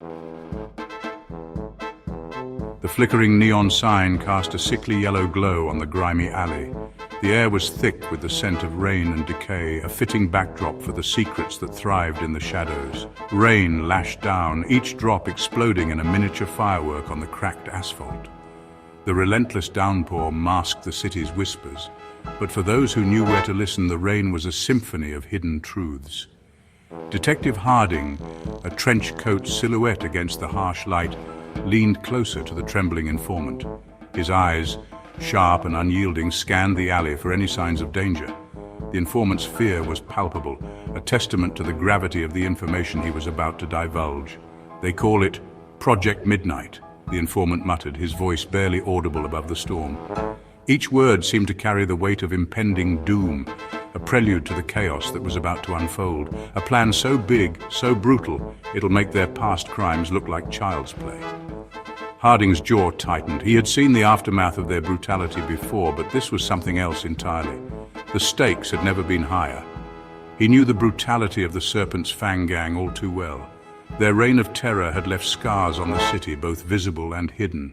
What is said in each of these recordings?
The flickering neon sign cast a sickly yellow glow on the grimy alley. The air was thick with the scent of rain and decay, a fitting backdrop for the secrets that thrived in the shadows. Rain lashed down, each drop exploding in a miniature firework on the cracked asphalt. The relentless downpour masked the city's whispers, but for those who knew where to listen, the rain was a symphony of hidden truths. Detective Harding, a trench coat silhouette against the harsh light, leaned closer to the trembling informant. His eyes, sharp and unyielding, scanned the alley for any signs of danger. The informant's fear was palpable, a testament to the gravity of the information he was about to divulge. "They call it Project Midnight," the informant muttered, his voice barely audible above the storm. Each word seemed to carry the weight of impending doom, a prelude to the chaos that was about to unfold. A plan so big, so brutal, it'll make their past crimes look like child's play. Harding's jaw tightened. He had seen the aftermath of their brutality before, but this was something else entirely. The stakes had never been higher. He knew the brutality of the Serpent's Fang gang all too well. Their reign of terror had left scars on the city, both visible and hidden.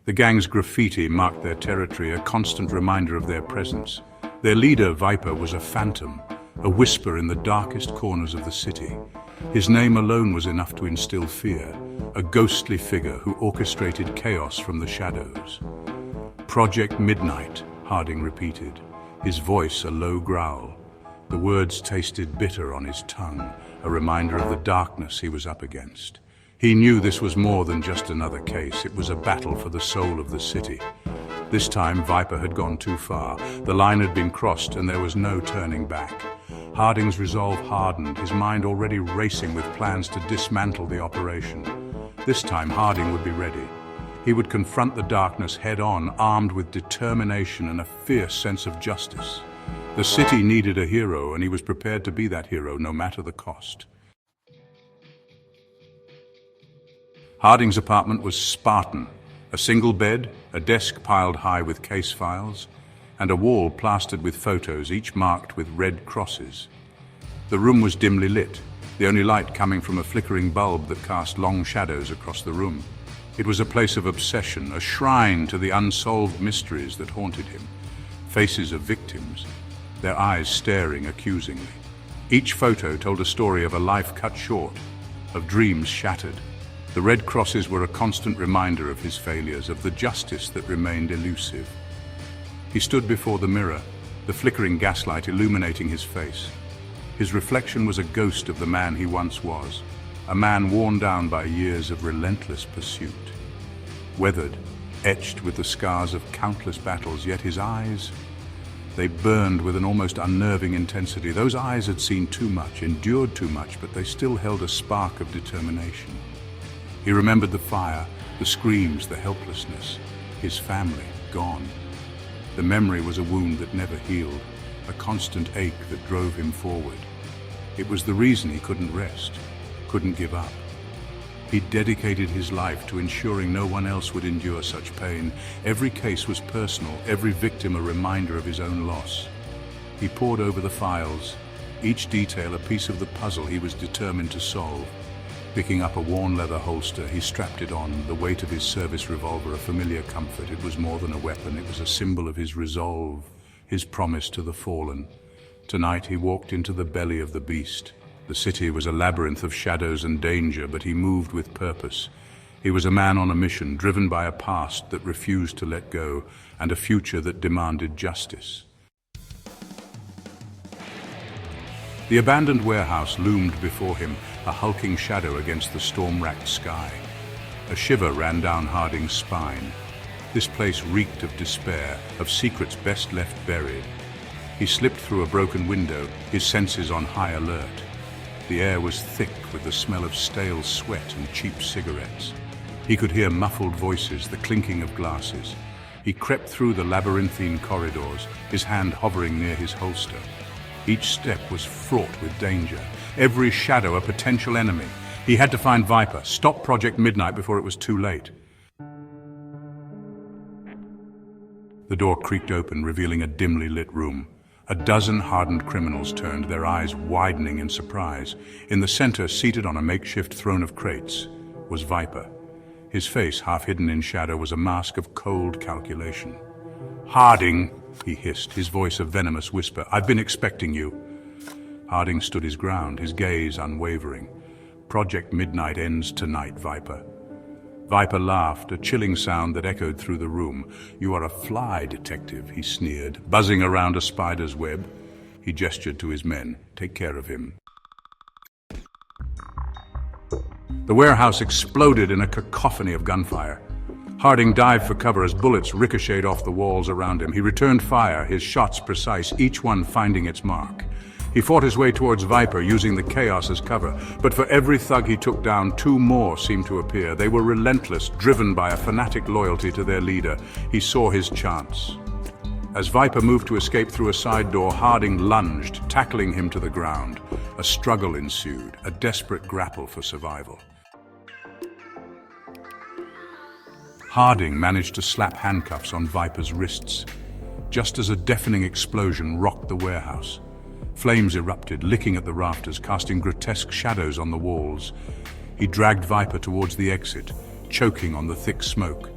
The gang's graffiti marked their territory, a constant reminder of their presence. Their leader, Viper, was a phantom, a whisper in the darkest corners of the city. His name alone was enough to instill fear, a ghostly figure who orchestrated chaos from the shadows. "Project Midnight," Harding repeated, his voice a low growl. The words tasted bitter on his tongue, a reminder of the darkness he was up against. He knew this was more than just another case. It was a battle for the soul of the city. This time, Viper had gone too far. The line had been crossed, and there was no turning back. Harding's resolve hardened, his mind already racing with plans to dismantle the operation. This time, Harding would be ready. He would confront the darkness head-on, armed with determination and a fierce sense of justice. The city needed a hero, and he was prepared to be that hero, no matter the cost. Harding's apartment was Spartan. A single bed, a desk piled high with case files, and a wall plastered with photos, each marked with red crosses. The room was dimly lit, the only light coming from a flickering bulb that cast long shadows across the room. It was a place of obsession, a shrine to the unsolved mysteries that haunted him. Faces of victims, their eyes staring accusingly. Each photo told a story of a life cut short, of dreams shattered. The red crosses were a constant reminder of his failures, of the justice that remained elusive. He stood before the mirror, the flickering gaslight illuminating his face. His reflection was a ghost of the man he once was, a man worn down by years of relentless pursuit. Weathered, etched with the scars of countless battles, yet his eyes, they burned with an almost unnerving intensity. Those eyes had seen too much, endured too much, but they still held a spark of determination. He remembered the fire, the screams, the helplessness, his family gone. The memory was a wound that never healed, a constant ache that drove him forward. It was the reason he couldn't rest, couldn't give up. He dedicated his life to ensuring no one else would endure such pain. Every case was personal, every victim a reminder of his own loss. He pored over the files, each detail a piece of the puzzle he was determined to solve. Picking up a worn leather holster, he strapped it on, the weight of his service revolver a familiar comfort. It was more than a weapon, it was a symbol of his resolve, his promise to the fallen. Tonight he walked into the belly of the beast. The city was a labyrinth of shadows and danger, but he moved with purpose. He was a man on a mission, driven by a past that refused to let go, and a future that demanded justice. The abandoned warehouse loomed before him, a hulking shadow against the storm-racked sky. A shiver ran down Harding's spine. This place reeked of despair, of secrets best left buried. He slipped through a broken window, his senses on high alert. The air was thick with the smell of stale sweat and cheap cigarettes. He could hear muffled voices, the clinking of glasses. He crept through the labyrinthine corridors, his hand hovering near his holster. Each step was fraught with danger, every shadow a potential enemy. He had to find Viper, stop Project Midnight before it was too late. The door creaked open, revealing a dimly lit room. A dozen hardened criminals turned, their eyes widening in surprise. In the center, seated on a makeshift throne of crates, was Viper. His face, half hidden in shadow, was a mask of cold calculation. "Harding," he hissed, his voice a venomous whisper, "I've been expecting you." Harding stood his ground, his gaze unwavering. "Project Midnight ends tonight, Viper." Viper laughed, a chilling sound that echoed through the room. "You are a fly detective," he sneered, buzzing around a spider's web. He gestured to his men. "Take care of him." The warehouse exploded in a cacophony of gunfire. Harding dived for cover as bullets ricocheted off the walls around him. He returned fire, his shots precise, each one finding its mark. He fought his way towards Viper, using the chaos as cover. But for every thug he took down, two more seemed to appear. They were relentless, driven by a fanatic loyalty to their leader. He saw his chance. As Viper moved to escape through a side door, Harding lunged, tackling him to the ground. A struggle ensued, a desperate grapple for survival. Harding managed to slap handcuffs on Viper's wrists, just as a deafening explosion rocked the warehouse. Flames erupted, licking at the rafters, casting grotesque shadows on the walls. He dragged Viper towards the exit, choking on the thick smoke.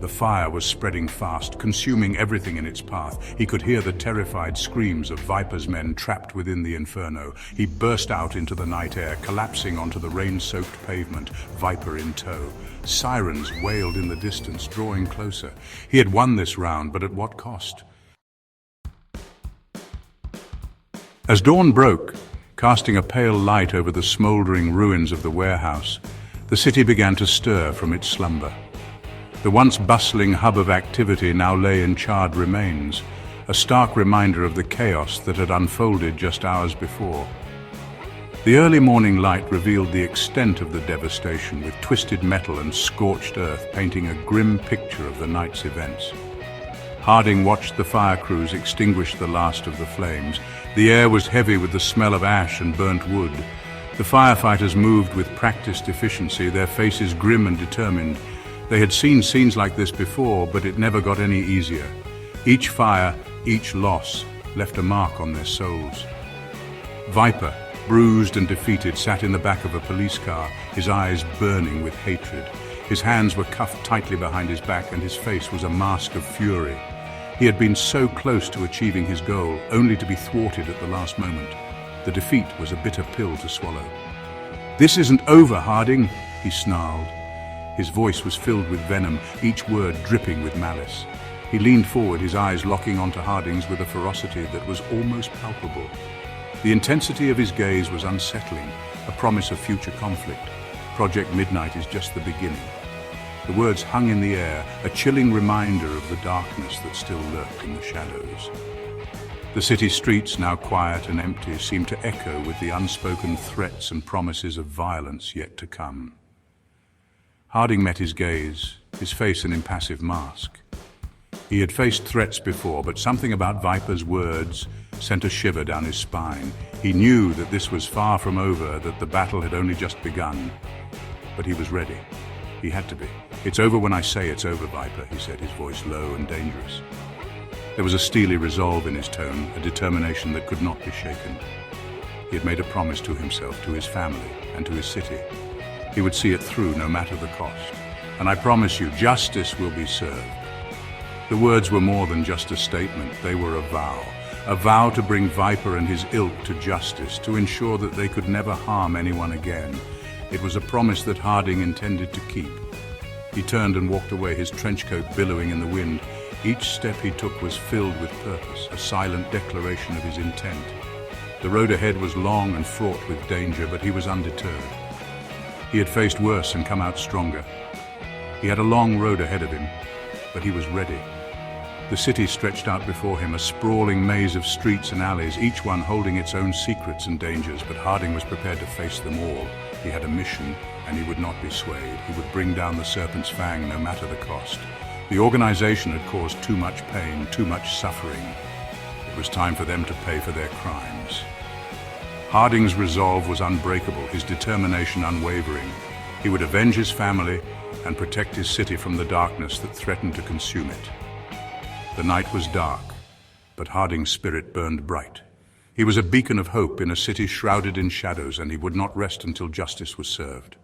The fire was spreading fast, consuming everything in its path. He could hear the terrified screams of Viper's men trapped within the inferno. He burst out into the night air, collapsing onto the rain-soaked pavement, Viper in tow. Sirens wailed in the distance, drawing closer. He had won this round, but at what cost? As dawn broke, casting a pale light over the smoldering ruins of the warehouse, the city began to stir from its slumber. The once bustling hub of activity now lay in charred remains, a stark reminder of the chaos that had unfolded just hours before. The early morning light revealed the extent of the devastation, with twisted metal and scorched earth painting a grim picture of the night's events. Harding watched the fire crews extinguish the last of the flames. The air was heavy with the smell of ash and burnt wood. The firefighters moved with practiced efficiency, their faces grim and determined. They had seen scenes like this before, but it never got any easier. Each fire, each loss, left a mark on their souls. Viper, bruised and defeated, sat in the back of a police car, his eyes burning with hatred. His hands were cuffed tightly behind his back, and his face was a mask of fury. He had been so close to achieving his goal, only to be thwarted at the last moment. The defeat was a bitter pill to swallow. "This isn't over, Harding," he snarled. His voice was filled with venom, each word dripping with malice. He leaned forward, his eyes locking onto Harding's with a ferocity that was almost palpable. The intensity of his gaze was unsettling, a promise of future conflict. Project Midnight is just the beginning. The words hung in the air, a chilling reminder of the darkness that still lurked in the shadows. The city streets, now quiet and empty, seemed to echo with the unspoken threats and promises of violence yet to come. Harding met his gaze, his face an impassive mask. He had faced threats before, but something about Viper's words sent a shiver down his spine. He knew that this was far from over, that the battle had only just begun. But he was ready. He had to be. "It's over when I say it's over, Viper," he said, his voice low and dangerous. There was a steely resolve in his tone, a determination that could not be shaken. He had made a promise to himself, to his family, and to his city. He would see it through, no matter the cost. "And I promise you, justice will be served." The words were more than just a statement, they were a vow to bring Viper and his ilk to justice, to ensure that they could never harm anyone again. It was a promise that Harding intended to keep. He turned and walked away, his trench coat billowing in the wind. Each step he took was filled with purpose, a silent declaration of his intent. The road ahead was long and fraught with danger, but he was undeterred. He had faced worse and come out stronger. He had a long road ahead of him, but he was ready. The city stretched out before him, a sprawling maze of streets and alleys, each one holding its own secrets and dangers, but Harding was prepared to face them all. He had a mission, and he would not be swayed. He would bring down the Serpent's Fang, no matter the cost. The organization had caused too much pain, too much suffering. It was time for them to pay for their crimes. Harding's resolve was unbreakable, his determination unwavering. He would avenge his family and protect his city from the darkness that threatened to consume it. The night was dark, but Harding's spirit burned bright. He was a beacon of hope in a city shrouded in shadows, and he would not rest until justice was served.